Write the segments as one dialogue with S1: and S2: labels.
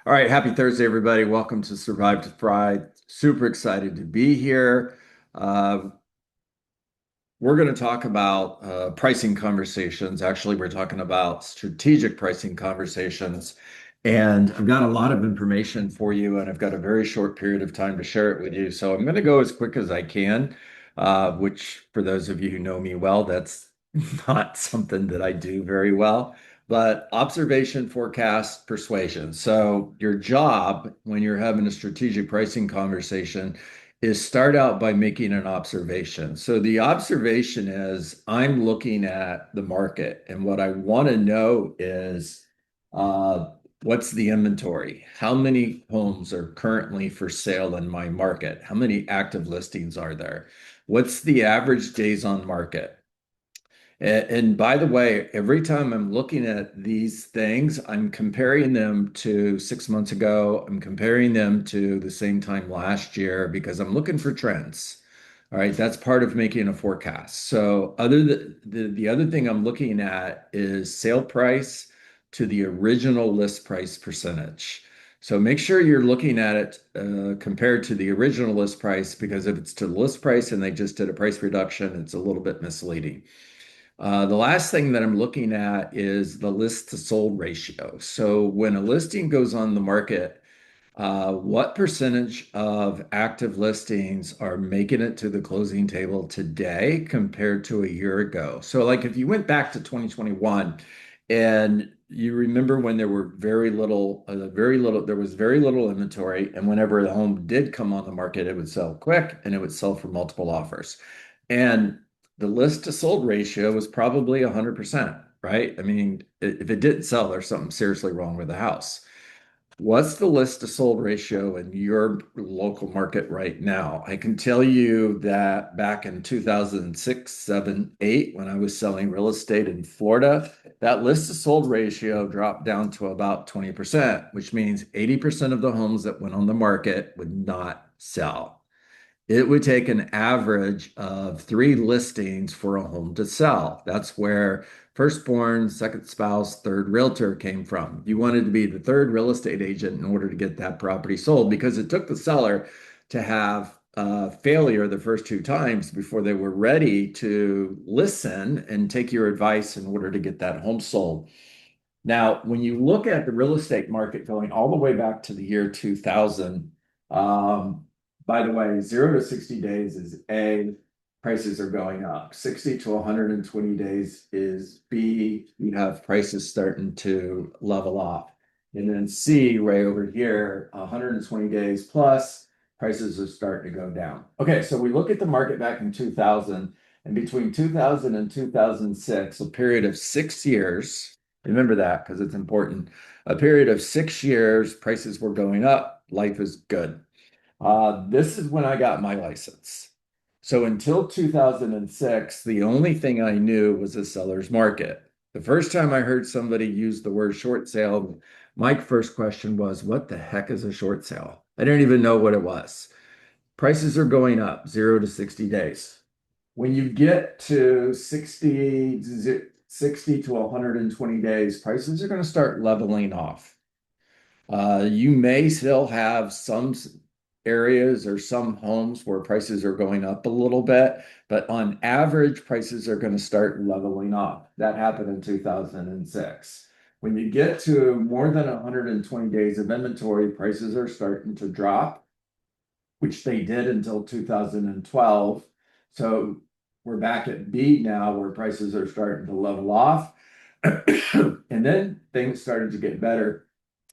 S1: All right, happy Thursday, everybody. Welcome to Survive to Thrive. Super excited to be here. Uh, we're going to talk about pricing conversations. Actually, we're talking about strategic pricing conversations. And I've got a lot of information for you, and I've got a very short period of time to share it with you. So I'm going to go as quick as I can, which for those of you who know me well, that's not something that I do very well. But observation, forecast, persuasion. So your job when you're having a strategic pricing conversation is start out by making an observation. So the observation is I'm looking at the market, and what I want to know is uh, what's the inventory? How many homes are currently for sale in my market? How many active listings are there? What's the average days on market? And by the way, every time I'm looking at these things, I'm comparing them to 6 months ago. I'm comparing them to the same time last year because I'm looking for trends. All right, that's part of making a forecast. So the other thing I'm looking at is sale price to the original list price percentage. So make sure you're looking at it compared to the original list price because if it's to the list price and they just did a price reduction, it's a little bit misleading. The last thing that I'm looking at is the list to sold ratio. So when a listing goes on the market, what percentage of active listings are making it to the closing table today compared to a year ago? So, like if you went back to 2021 and you remember when there were there was very little inventory, and whenever the home did come on the market, it would sell quick and it would sell for multiple offers. And the list to sold ratio was probably 100%, right? I mean, if it didn't sell, there's something seriously wrong with the house. What's the list to sold ratio in your local market right now? I can tell you that back in 2006, 7, 8, when I was selling real estate in Florida, that list to sold ratio dropped down to about 20%, which means 80% of the homes that went on the market would not sell. It would take an average of 3 listings for a home to sell. That's where firstborn, second spouse, third realtor came from. You wanted to be the third real estate agent in order to get that property sold because it took the seller to have failure the first 2 times before they were ready to listen and take your advice in order to get that home sold. Now, when you look at the real estate market going all the way back to the year 2000, um, by the way, 0 to 60 days is A, prices are going up. 60 to 120 days is B, you have prices starting to level off. And then C, right over here, 120 days plus, prices are starting to go down. Okay, so we look at the market back in 2000, and between 2000 and 2006, a period of 6 years. Remember that because it's important. A period of 6 years, prices were going up. Life is good. This is when I got my license. So until 2006, the only thing I knew was a seller's market. The first time I heard somebody use the word short sale, my first question was, what the heck is a short sale? I didn't even know what it was. Prices are going up 0 to 60 days. When you get to 60 to 120 days, prices are going to start leveling off. You may still have some areas or some homes where prices are going up a little bit, but on average, prices are going to start leveling off. That happened in 2006. When you get to more than 120 days of inventory, prices are starting to drop, which they did until 2012. So we're back at B now, where prices are starting to level off. And then things started to get better.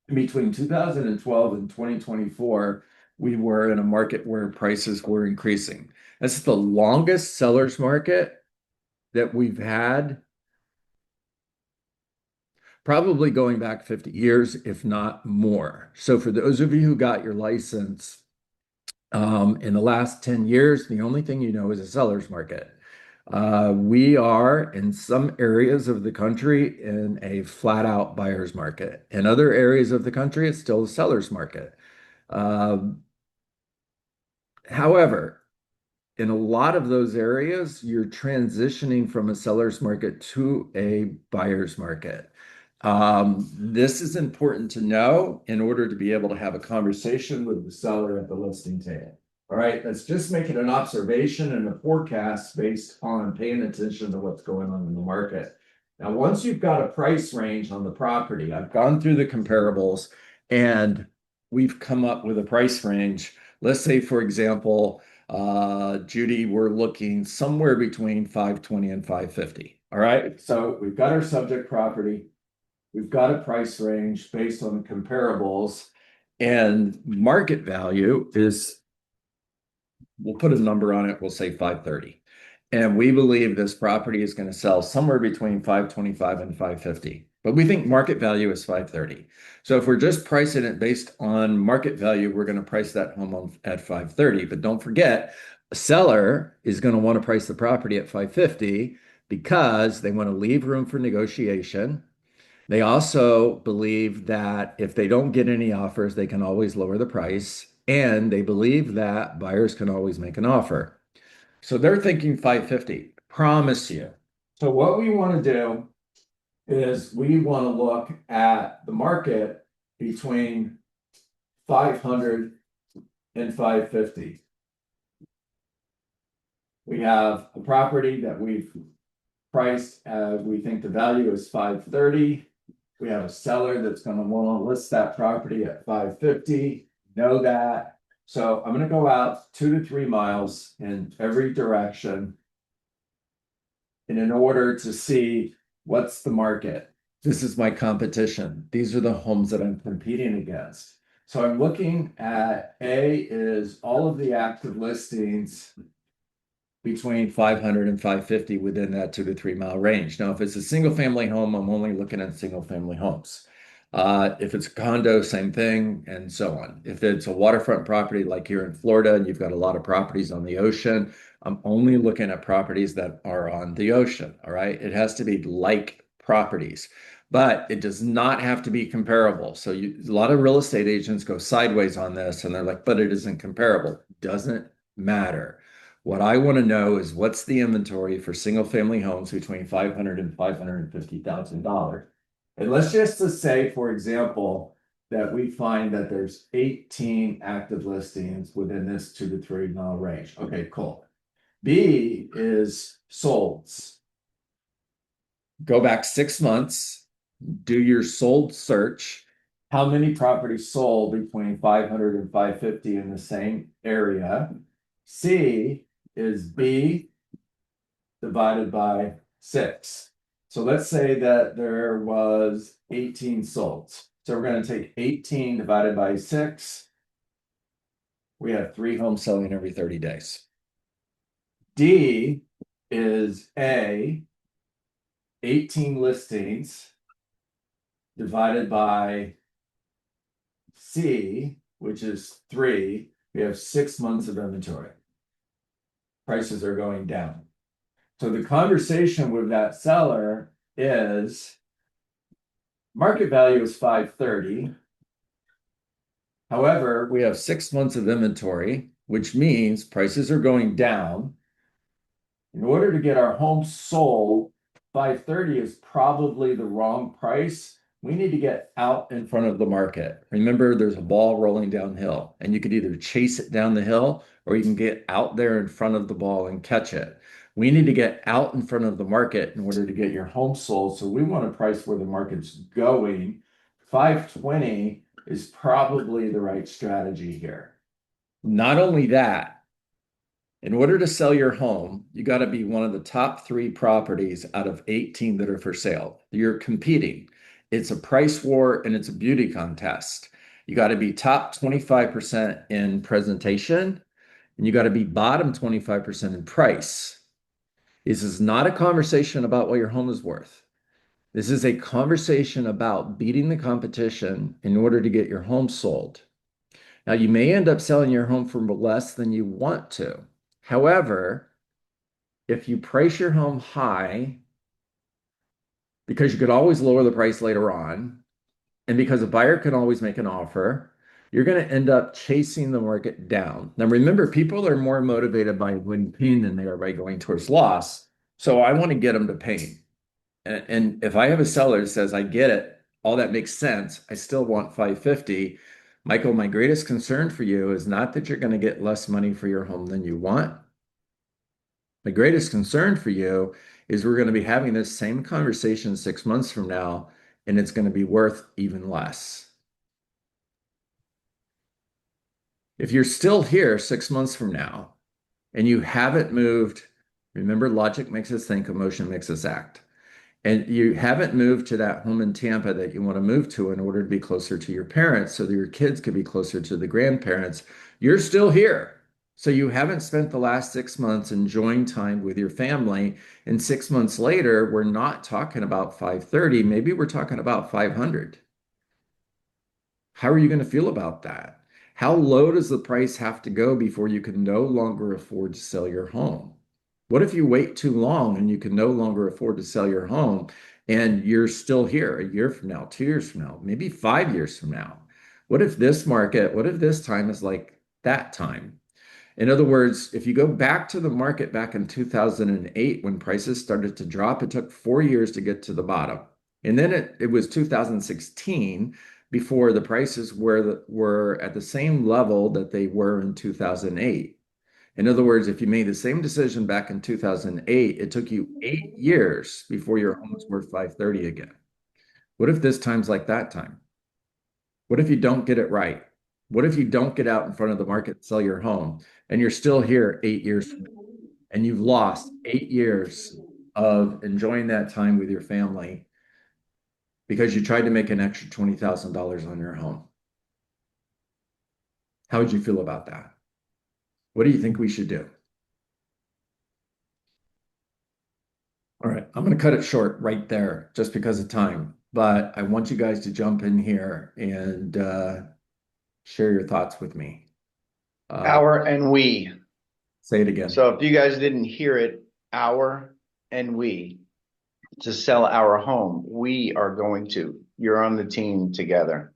S1: Between 2012 and 2024, we were in a market where prices were increasing. That's the longest seller's market that we've had, probably going back 50 years, if not more. So for those of you who got your license in the last 10 years, the only thing you know is a seller's market. We are in some areas of the country in a flat out buyer's market. In other areas of the country, it's still a seller's market. Um, However, in a lot of those areas, you're transitioning from a seller's market to a buyer's market. This is important to know in order to be able to have a conversation with the seller at the listing table. All right, that's just making an observation and a forecast based on paying attention to what's going on in the market. Now, once you've got a price range on the property, I've gone through the comparables and we've come up with a price range. Let's say, for example, Judy, we're looking somewhere between 520 and 550. All right, so we've got our subject property. We've got a price range based on the comparables, and market value is, we'll put a number on it, we'll say 530. And we believe this property is going to sell somewhere between 525 and 550. But we think market value is 530. So if we're just pricing it based on market value, we're going to price that home at 530. But don't forget, a seller is going to want to price the property at 550 because they want to leave room for negotiation. They also believe that if they don't get any offers, they can always lower the price. And they believe that buyers can always make an offer. So they're thinking 550, promise you. So what we want to do is we want to look at the market between 500 and 550. We have a property that we've priced as we think the value is 530. We have a seller that's going to want to list that property at 550. Know that. So I'm going to go out 2 to 3 miles in every direction. And in order to see what's the market, this is my competition. These are the homes that I'm competing against. So I'm looking at A is all of the active listings between 500 and 550 within that 2 to 3 mile range. Now, if it's a single family home, I'm only looking at single family homes. If it's a condo, same thing, and so on. If it's a waterfront property like here in Florida and you've got a lot of properties on the ocean, I'm only looking at properties that are on the ocean. All right. It has to be like properties, but it does not have to be comparable. So a lot of real estate agents go sideways on this and they're like, but it isn't comparable. Doesn't matter. What I want to know is what's the inventory for single family homes between $500 and $550,000. And let's just say, for example, that we find that there's 18 active listings within this 2 to 3 mile range. Okay, cool. B is solds. Go back 6 months, do your sold search. How many properties sold between 500 and 550 in the same area? C is B divided by 6. So let's say that there was 18 solds. So we're going to take 18 divided by 6. We have 3 homes selling every 30 days. D is A, 18 listings divided by C, which is 3. We have 6 months of inventory. Prices are going down. So the conversation with that seller is market value is 530. However, we have 6 months of inventory, which means prices are going down. In order to get our home sold, 530 is probably the wrong price. We need to get out in front of the market. Remember, there's a ball rolling downhill, and you could either chase it down the hill or you can get out there in front of the ball and catch it. We need to get out in front of the market in order to get your home sold. So we want to price where the market's going. 520 is probably the right strategy here. Not only that, in order to sell your home, you got to be one of the top 3 properties out of 18 that are for sale. You're competing. It's a price war and it's a beauty contest. You got to be top 25% in presentation and you got to be bottom 25% in price. This is not a conversation about what your home is worth. This is a conversation about beating the competition in order to get your home sold. Now, you may end up selling your home for less than you want to. However, if you price your home high, because you could always lower the price later on, and because a buyer can always make an offer, you're going to end up chasing the market down. Now, remember, people are more motivated by winning pain than they are by going towards loss. So I want to get them to pain. And if I have a seller that says, I get it, all that makes sense, I still want 550. Michael, my greatest concern for you is not that you're going to get less money for your home than you want. My greatest concern for you is we're going to be having this same conversation 6 months from now, and it's going to be worth even less. If you're still here 6 months from now and you haven't moved, remember, logic makes us think, emotion makes us act. And you haven't moved to that home in Tampa that you want to move to in order to be closer to your parents so that your kids could be closer to the grandparents. You're still here. So you haven't spent the last 6 months enjoying time with your family. And 6 months later, we're not talking about 530. Maybe we're talking about 500. How are you going to feel about that? How low does the price have to go before you can no longer afford to sell your home? What if you wait too long and you can no longer afford to sell your home and you're still here a year from now, 2 years from now, maybe 5 years from now? What if this market, what if this time is like that time? In other words, if you go back to the market back in 2008 when prices started to drop, it took 4 years to get to the bottom. And then it was 2016 before the prices were at the same level that they were in 2008. In other words, if you made the same decision back in 2008, it took you 8 years before your home was worth 530 again. What if this time's like that time? What if you don't get it right? What if you don't get out in front of the market and sell your home and you're still here 8 years from now and you've lost 8 years of enjoying that time with your family because you tried to make an extra $20,000 on your home? How would you feel about that? What do you think we should do? All right, I'm going to cut it short right there just because of time, but I want you guys to jump in here and share your thoughts with me. Uh,
S2: Our and we.
S1: Say it again.
S2: So if you guys didn't hear it, our and we to sell our home, we are going to. You're on the team together.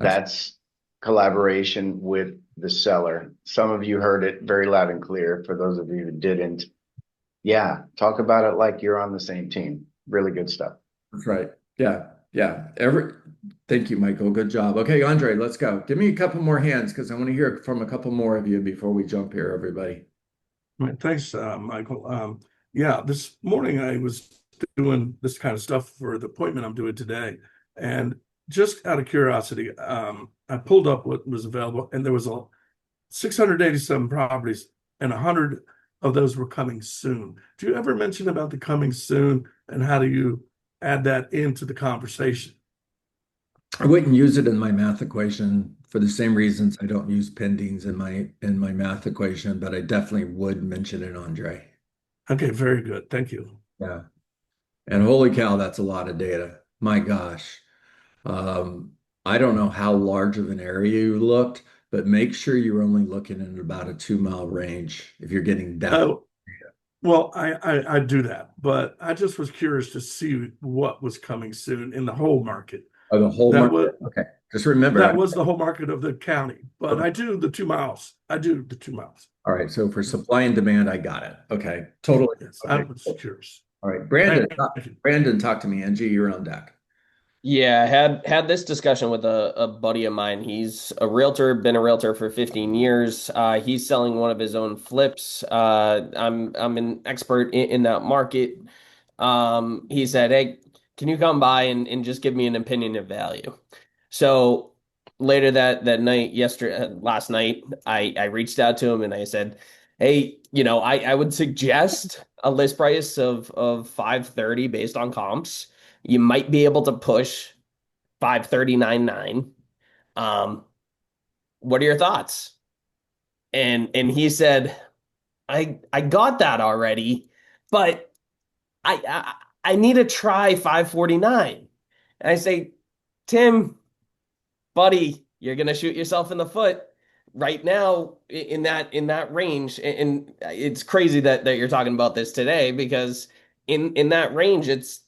S1: Excellent.
S2: That's collaboration with the seller. Some of you heard it very loud and clear. For those of you who didn't, yeah, talk about it like you're on the same team. Really good stuff.
S1: That's right. Yeah, yeah. Thank you, Michael. Good job. Okay, Andre, let's go. Give me a couple more hands because I want to hear from a couple more of you before we jump here, everybody.
S3: Right, thanks, Michael. Yeah, this morning I was doing this kind of stuff for the appointment I'm doing today. And just out of curiosity, I pulled up what was available, and there was 687 properties, and 100 of those were coming soon. Do you ever mention about the coming soon, and how do you add that into the conversation?
S1: I wouldn't use it in my math equation for the same reasons I don't use pendings in my math equation, but I definitely would mention it, Andre.
S3: Okay, very good. Thank you.
S1: Yeah. And holy cow, that's a lot of data. My gosh. Um, I don't know how large of an area you looked, but make sure you're only looking in about a 2 mile range if you're getting that.
S3: Oh, well, I do that, but I just was curious to see what was coming soon in the whole market.
S1: Oh, the whole
S3: That was
S1: market. Okay. Just remember.
S3: that was the whole market of the county, but
S1: Okay.
S3: I do the 2 miles. I do the 2 miles.
S1: All right. So for supply and demand, I got it. Okay. Totally.
S3: Yes, I
S1: Okay.
S3: was
S1: Cool.
S3: curious.
S1: All right. Brandon,
S3: Thank you.
S1: Brandon, talk to me. Angie, you're on deck.
S4: Yeah, had this discussion with a buddy of mine. He's a realtor, been a realtor for 15 years. He's selling one of his own flips. I'm an expert in that market. He said, "Hey, can you come by and just give me an opinion of value?" So later that night, last night, I reached out to him and I said, "Hey, I would suggest a list price of 530 based on comps. You might be able to push 539.9. Um, what are your thoughts?" And he said, I got that already, but I need to try 549. And I say, "Tim, buddy, you're gonna shoot yourself in the foot right now in that range." And it's crazy that you're talking about this today because in that range it's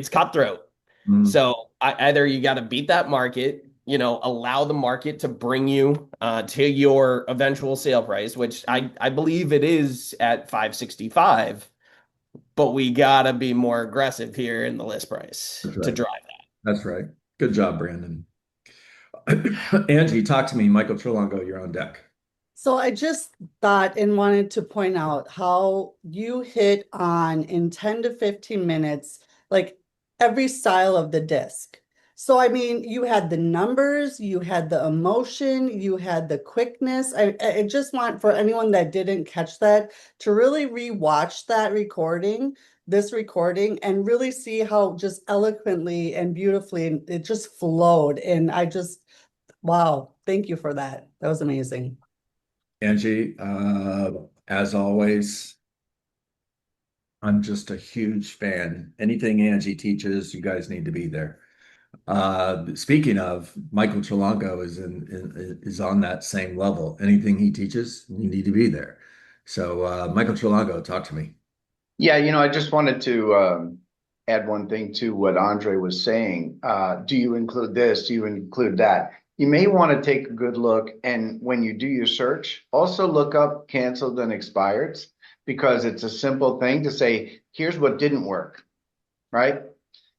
S4: cutthroat.
S1: Mm.
S4: So either you got to beat that market, allow the market to bring you to your eventual sale price, which I believe it is at 565. but we gotta be more aggressive here in the list price
S1: That's
S4: to
S1: right.
S4: drive that.
S1: That's right. Good job, Brandon. Angie, talk to me. Michael Trelongo, you're on deck.
S5: So I just thought and wanted to point out how you hit on in 10 to 15 minutes, like every style of the disc. So, I mean, you had the numbers, you had the emotion, you had the quickness. I just want for anyone that didn't catch that to really rewatch that recording, this recording, and really see how just eloquently and beautifully it just flowed. And I just, wow, thank you for that. That was amazing.
S1: Angie, as always, I'm just a huge fan. Anything Angie teaches, you guys need to be there. Speaking of, Michael Trelongo is on that same level. Anything he teaches, you need to be there. So, Michael Trelongo, talk to me.
S2: Yeah, I just wanted to add one thing to what Andre was saying. Do you include this? Do you include that? You may want to take a good look, and when you do your search, also look up canceled and expireds, because it's a simple thing to say, here's what didn't work, right?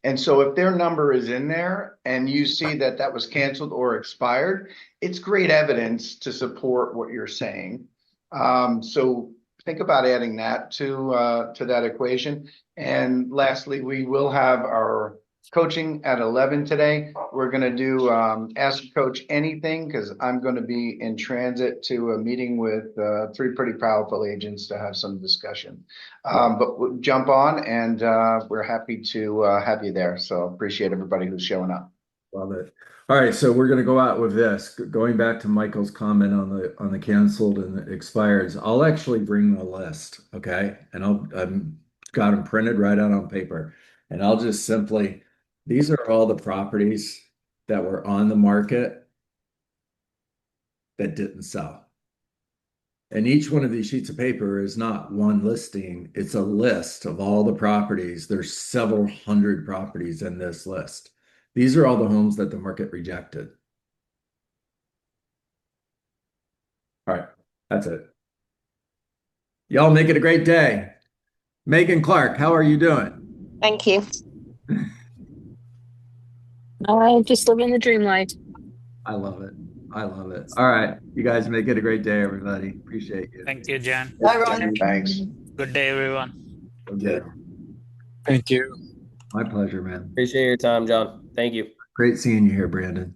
S2: And so if their number is in there and you see that that was canceled or expired, it's great evidence to support what you're saying. So think about adding that to that equation. And lastly, we will have our coaching at 11 today. We're going to do Ask Coach Anything, because I'm going to be in transit to a meeting with 3 pretty powerful agents to have some discussion. But we'll jump on, and we're happy to have you there. So appreciate everybody who's showing up.
S1: Love it. All right, so we're going to go out with this. Going back to Michael's comment on the canceled and the expireds, I'll actually bring a list, okay? And I've got them printed right out on paper, and I'll just simply, these are all the properties that were on the market that didn't sell. And each one of these sheets of paper is not one listing, it's a list of all the properties. There's several hundred properties in this list. These are all the homes that the market rejected. All right, that's it. Y'all make it a great day. Megan Clark, how are you doing?
S6: Thank you. I just living the dream life.
S1: I love it. I love it. All right, you guys make it a great day, everybody. Appreciate you.
S7: Thank you, Jan.
S5: Bye, everyone.
S2: Thanks.
S7: Good day, everyone.
S1: Okay.
S8: Thank you.
S1: My pleasure, man.
S4: Appreciate your time, John. Thank you.
S1: Great seeing you here, Brandon.